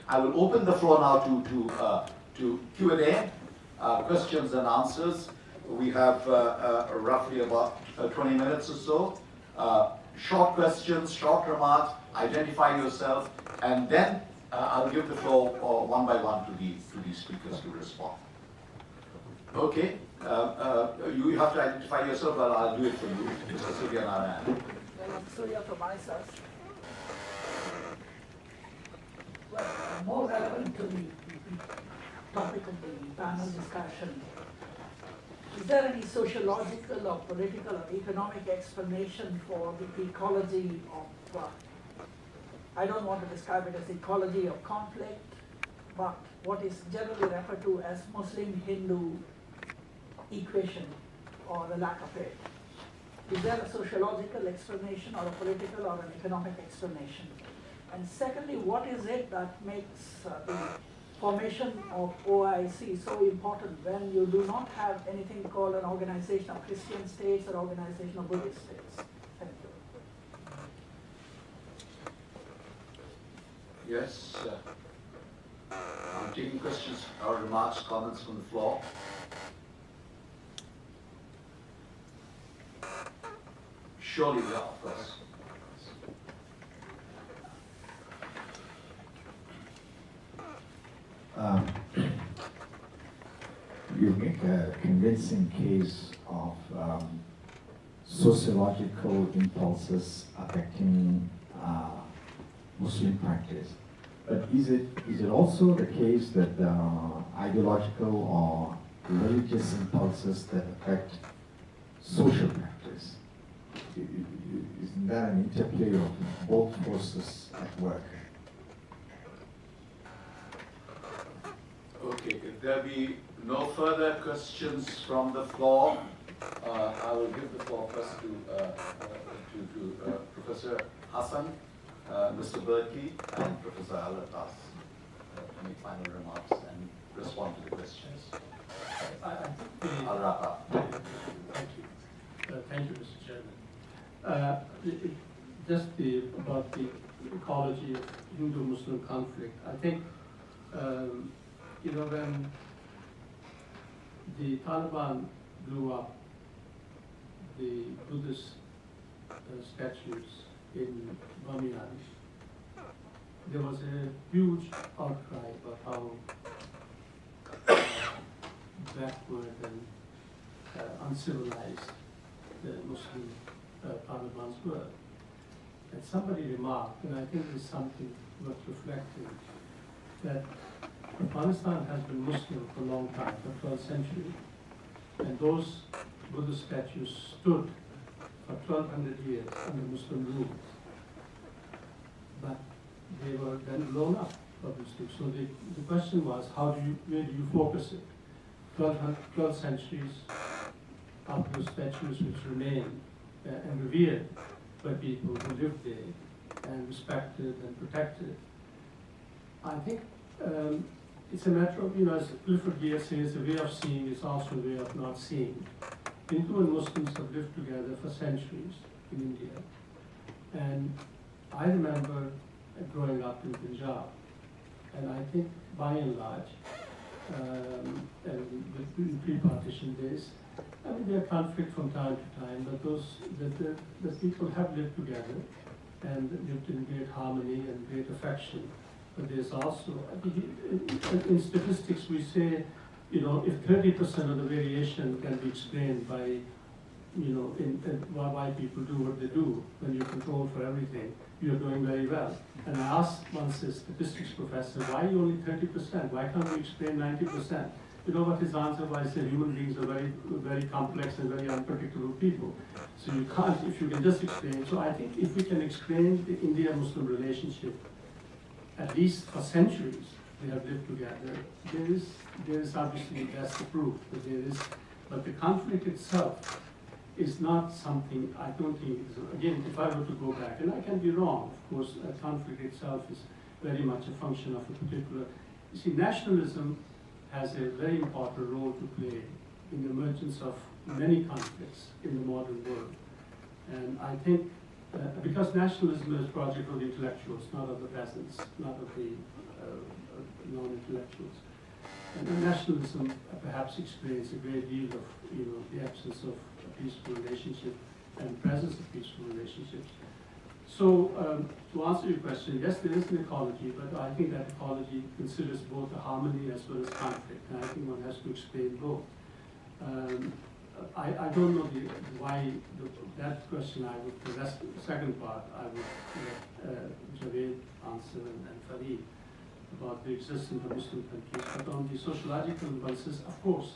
I will open the floor now to Q&A, questions and answers. We have roughly about 20 minutes or so. Short questions, short remarks, identify yourself, and then I'll give the floor one by one to these speakers to respond. Okay, you have to identify yourself, but I'll do it for you. Mr. Surya Narayan. Well, I'm Surya from ISAS. Well, more relevant to the topic of the panel discussion, is there any sociological or political or economic explanation for the ecology of, I don't want to describe it as ecology of conflict, but what is generally referred to as Muslim-Hindu equation, or the lack of it? Is there a sociological explanation, or a political or an economic explanation? And secondly, what is it that makes the formation of OIC so important when you do not have anything called an organization of Christian states or organization of Buddhist states? Thank you. Yes. I'm taking questions or remarks, comments from the floor. Surely, yeah, of course. You make a convincing case of sociological impulses affecting Muslim practice. But is it also the case that ideological or religious impulses that affect social practice? Isn't that an interplay of both forces at work? Okay, if there be no further questions from the floor, I will give the floor first to Professor Hassan, Mr. Berkey, and Professor Alatas to make final remarks and respond to the questions. I'll wrap up. Thank you. Thank you, Mr. Chairman. Just about the ecology of Hindu-Muslim conflict, I think when the Taliban blew up the Buddhist statues in Bamiyan, there was a huge outcry about how backward and uncivilized the Muslim Talibans were. And somebody remarked, and I think it's something worth reflecting, that Afghanistan has been Muslim for a long time, for 12th century, and those Buddhist statues stood for 1200 years under Muslim rule. But they were then blown up, obviously. So the question was, where do you focus it? 12 centuries of those statues which remain and revered by people who lived there and respected and protected. I think it's a matter of, as Clifford Geer says, a way of seeing is also a way of not seeing. Hindu and Muslims have lived together for centuries in India. And I remember growing up in Punjab, and I think by and large, and in pre-partition days, I mean, there are conflict from time to time, but the people have lived together and lived in great harmony and great affection. But there's also, in statistics we say, if 30% of the variation can be explained by, why people do what they do, when you control for everything, you're doing very well. And I asked once a statistics professor, why only 30%? Why can't we explain 90%? You know what his answer was? He said human beings are very, very complex and very unpredictable people. So you can't, if you can just explain. So I think if we can explain the India-Muslim relationship, at least for centuries, they have lived together, there is obviously that's the proof that there is, but the conflict itself is not something, I don't think, again, if I were to go back, and I can be wrong, of course, a conflict itself is very much a function of a particular, you see, nationalism has a very important role to play in the emergence of many conflicts in the modern world. And I think, because nationalism is a project of the intellectuals, not of the peasants, not of the And nationalism perhaps explains a great deal of the absence of a peaceful relationship and presence of peaceful relationships. So to answer your question, yes, there is an ecology, but I think that ecology considers both the harmony as well as conflict, and I think one has to explain both. I don't know why that question. The second part I would let Javed answer and Farid about the existence of Muslim countries. But on the sociological impulses, of course,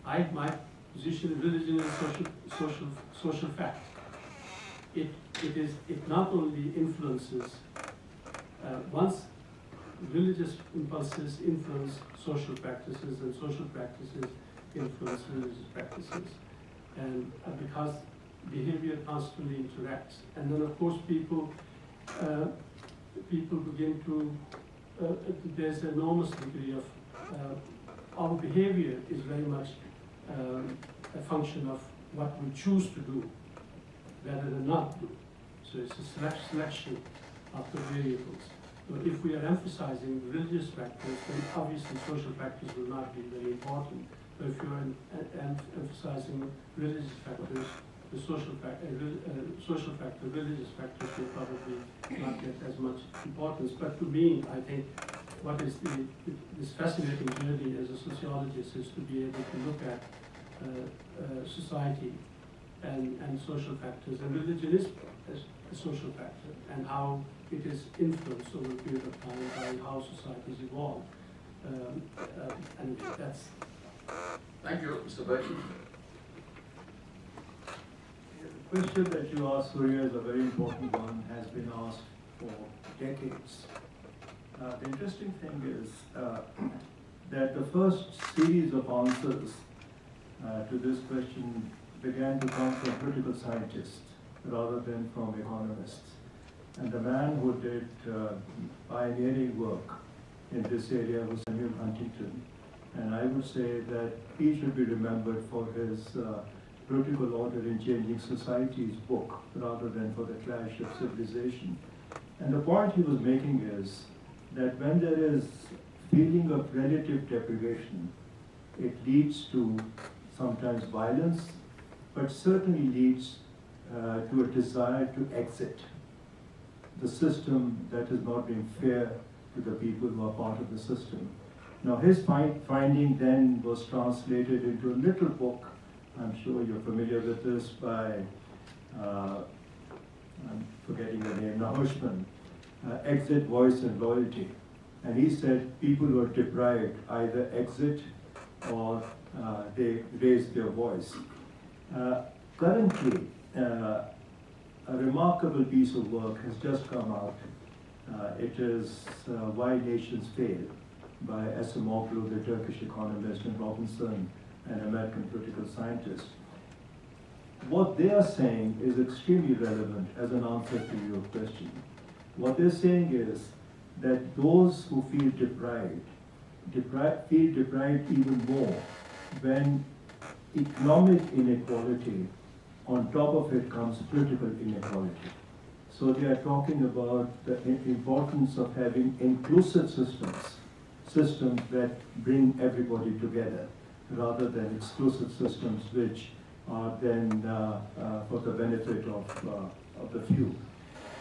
my position in religion is social fact. It not only influences once religious impulses influence social practices, and social practices influence religious practices, and because behavior constantly interacts, and then of course people begin to there's an enormous degree of our behavior is very much a function of what we choose to do rather than not do. So it's a selection of the variables. So if we are emphasizing religious factors, then obviously social factors will not be very important. But if you are emphasizing religious factors, the social factor, religious factors will probably not get as much importance. But to me, I think what is this fascinating journey as a sociologist is to be able to look at society and social factors, and religion is a social factor, and how it is influenced over a period of time by how societies evolve. And that's... Thank you, Mr. Bashir. The question that you asked, Surya, is a very important one, has been asked for decades. The interesting thing is that the first series of answers to this question began to come from political scientists rather than from economists. And the man who did pioneering work in this area was Samuel Huntington. And I would say that he should be remembered for his Political Order in Changing Societies book rather than for the Clash of Civilization. And the point he was making is that when there is feeling of relative deprivation, it leads to sometimes violence, but certainly leads to a desire to exit the system that is not being fair to the people who are part of the system. Now his finding then was translated into a little book, I'm sure you're familiar with this, by, I'm forgetting the name now, Hushman, Exit, Voice and Loyalty. And he said people who are deprived either exit or they raise their voice. Currently, a remarkable piece of work has just come out. It is Why Nations Fail by Acemoglu, the Turkish economist, and Robinson, an American political scientist. What they are saying is extremely relevant as an answer to your question. What they're saying is that those who feel deprived feel deprived even more when economic inequality, on top of it comes political inequality. So they are talking about the importance of having inclusive systems that bring everybody together, rather than exclusive systems which are then for the benefit of the few.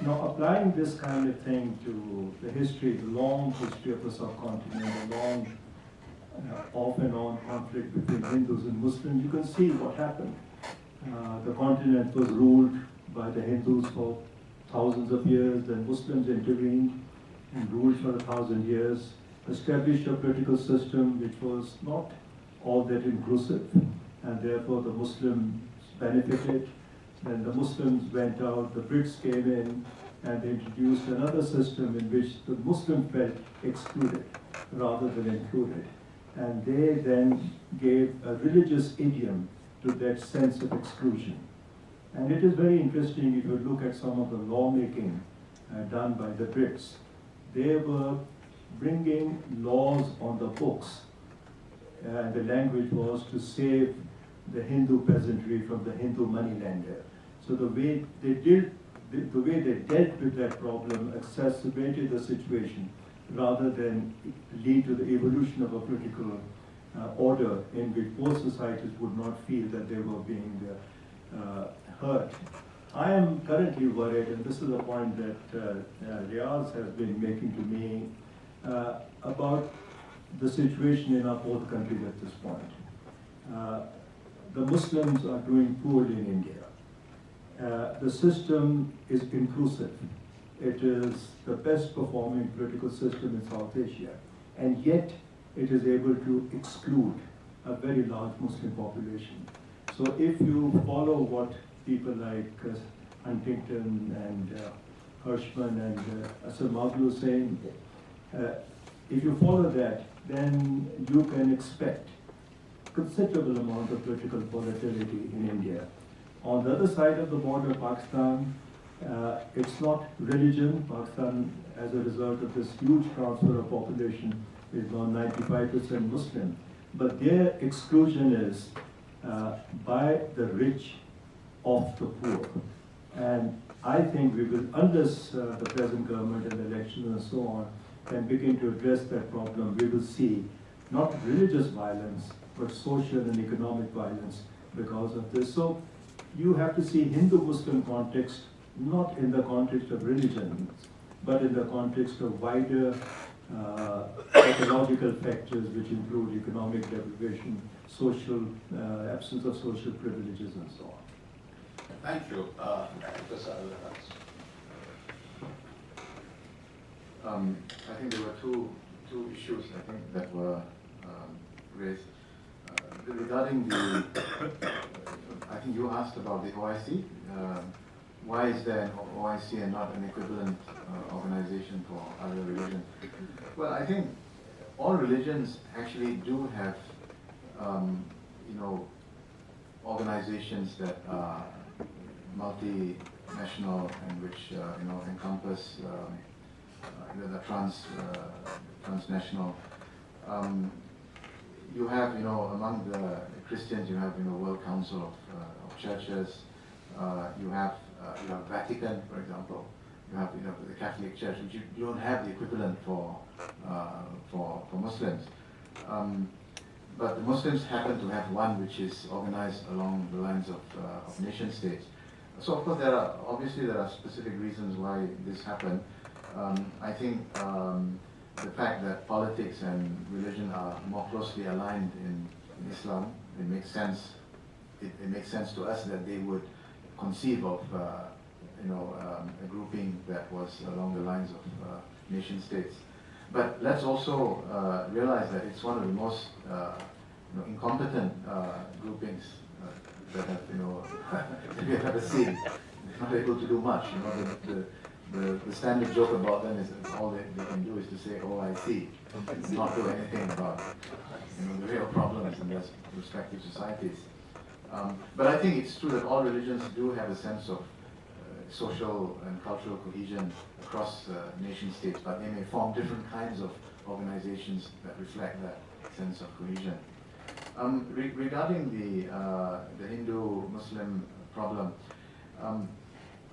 Now, applying this kind of thing to the history, the long history of the subcontinent, the long off and on conflict between Hindus and Muslims, you can see what happened. The continent was ruled by the Hindus for thousands of years, then Muslims intervened and ruled for 1,000 years, established a political system which was not all that inclusive, and therefore the Muslims benefited. Then the Muslims went out, the Brits came in, and they introduced another system in which the Muslims felt excluded rather than included. And they then gave a religious idiom to that sense of exclusion. And it is very interesting if you look at some of the lawmaking done by the Brits. They were bringing laws on the books, and the language was to save the Hindu peasantry from the Hindu moneylender. So the way they dealt with that problem exacerbated the situation rather than lead to the evolution of a political order in which both societies would not feel that they were being hurt. I am currently worried, and this is a point that Riaz has been making to me, about the situation in our both countries at this point. The Muslims are doing poorly in India. The system is inclusive. It is the best performing political system in South Asia, and yet it is able to exclude a very large Muslim population. So if you follow what people like Huntington and Hirschman and Asamoglu saying, if you follow that, then you can expect considerable amount of political volatility in India. On the other side of the border, Pakistan, it's not religion. Pakistan, as a result of this huge transfer of population, is now 95% Muslim. But their exclusion is by the rich of the poor. And I think we will, unless the present government and elections and so on can begin to address that problem, we will see not religious violence, but social and economic violence because of this. So you have to see Hindu-Muslim context, not in the context of religion, but in the context of wider ecological factors which include economic deprivation, social absence of social privileges and so on. Thank you, Professor Riaz. I think there were two issues I think that were raised. Regarding the, I think you asked about the OIC. Why is there an OIC and not an equivalent organization for other religions? Well, I think all religions actually do have, organizations that are multinational and which encompass the transnational. You have, among the Christians, you have, World Council of Churches. You have Vatican, for example. You have, the Catholic Church, which you don't have the equivalent for Muslims. But the Muslims happen to have one which is organized along the lines of nation states. So of course there are specific reasons why this happened. I think the fact that politics and religion are more closely aligned in Islam, it makes sense. It makes sense to us that they would conceive of a grouping that was along the lines of nation states. But let's also realize that it's one of the most incompetent groupings that have that we have ever seen. They're not able to do much. The standard joke about them is that all they can do is to say, "Oh, I see," not do anything about the real problems in their respective societies. But I think it's true that all religions do have a sense of social and cultural cohesion across nation states, but they may form different kinds of organizations that reflect that sense of cohesion. Regarding the Hindu-Muslim problem,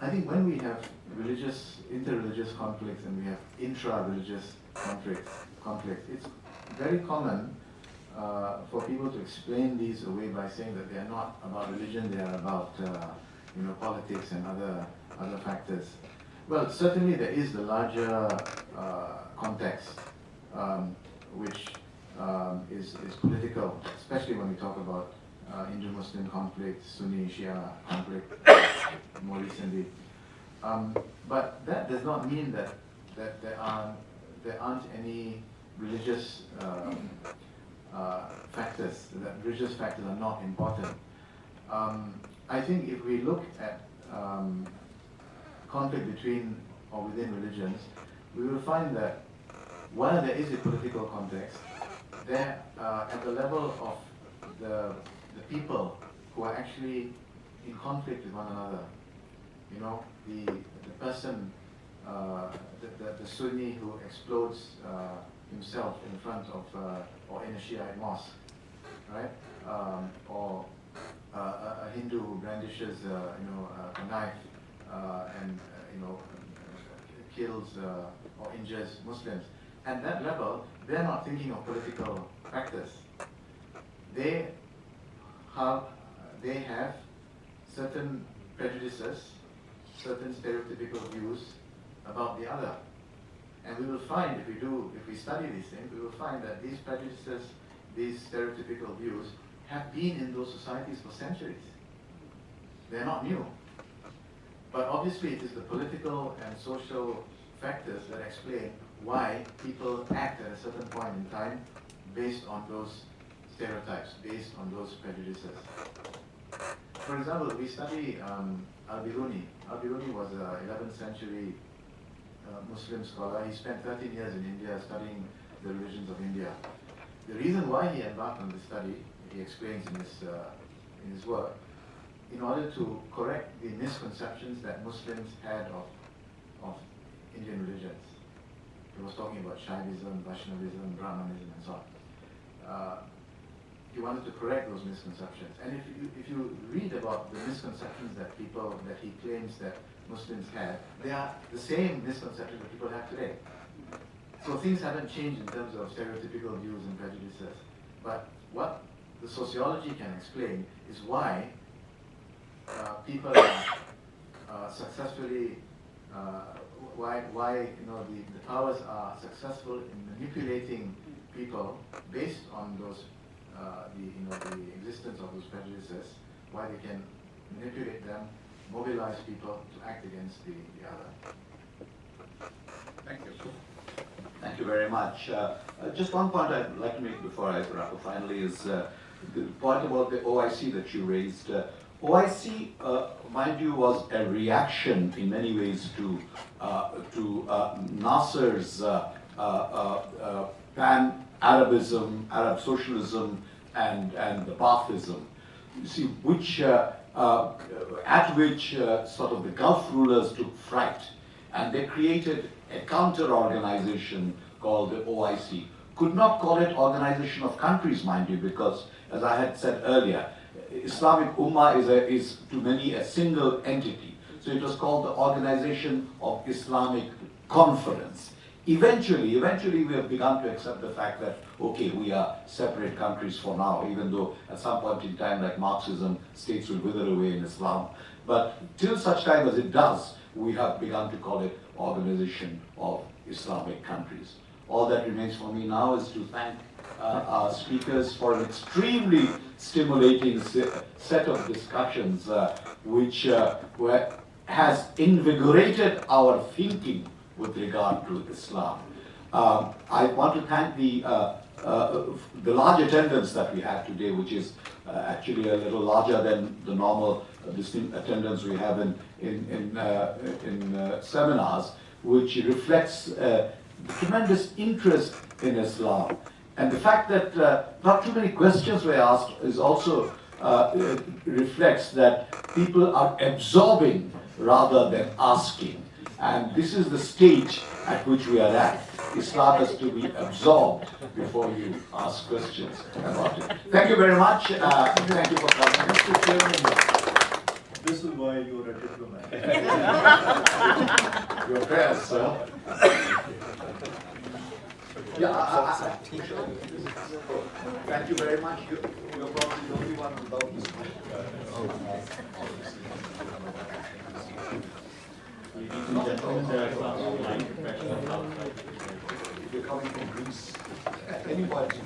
I think when we have interreligious conflicts and we have intra-religious conflicts, it's very common for people to explain these away by saying that they are not about religion, they are about politics and other factors. Well, certainly there is the larger context, which is political, especially when we talk about Hindu-Muslim conflict, Sunni-Shia conflict more recently. But that does not mean that there aren't any religious factors, that religious factors are not important. I think if we look at conflict between or within religions, we will find that while there is a political context, there at the level of the people who are actually in conflict with one another, the person, the Sunni who explodes himself in front of or in a Shiite mosque, right? Or a Hindu who brandishes a knife and kills or injures Muslims. at that level, they're not thinking of political factors. They have certain prejudices, certain stereotypical views about the other. And we will find, if we study these things, we will find that these prejudices, these stereotypical views, have been in those societies for centuries. They're not new. But obviously it is the political and social factors that explain why people act at a certain point in time based on those stereotypes, based on those prejudices. For example, we study Al-Biruni. Al-Biruni was an 11th century Muslim scholar. He spent 13 years in India studying the religions of India. The reason why he embarked on this study, he explains in his work, in order to correct the misconceptions that Muslims had of Indian religions. He was talking about Shaivism, Vaishnavism, Brahmanism, and so on. He wanted to correct those misconceptions. And if you read about the misconceptions that he claims that Muslims had, they are the same misconceptions that people have today. So things haven't changed in terms of stereotypical views and prejudices. But what the sociology can explain is why people are successfully, why the powers are successful in manipulating people based on those the existence of those prejudices, why they can manipulate them, mobilize people to act against the other. Thank you. Thank you very much. Just one point I'd like to make before I wrap up finally is the point about the OIC that you raised. OIC, mind you, was a reaction in many ways to Nasser's pan-Arabism, Arab socialism, and the Baathism. You see, at which sort of the Gulf rulers took fright, and they created a counter-organization called the OIC. Could not call it Organization of Countries, mind you, because, as I had said earlier, Islamic Ummah is to many a single entity. So it was called the Organization of Islamic Conference. Eventually we have begun to accept the fact that, okay, we are separate countries for now, even though at some point in time, like Marxism, states will wither away in Islam. But till such time as it does, we have begun to call it Organization of Islamic Countries. All that remains for me now is to thank our speakers for an extremely stimulating set of discussions which has invigorated our thinking with regard to Islam. I want to thank the large attendance that we had today, which is actually a little larger than the normal attendance we have in seminars, which reflects the tremendous interest in Islam. And the fact that not too many questions were asked is also reflects that people are absorbing rather than asking. And this is the stage at which we are at. Islam has to be absorbed before you ask questions about it. Thank you very much. Thank you for coming. Mr. Chairman. This is why you're a diplomat. Your prayers, sir. Yeah, thank you very much. You're probably the only one without this mic. Ladies and gentlemen, there are some online professionals outside. If you're coming from Greece, anybody.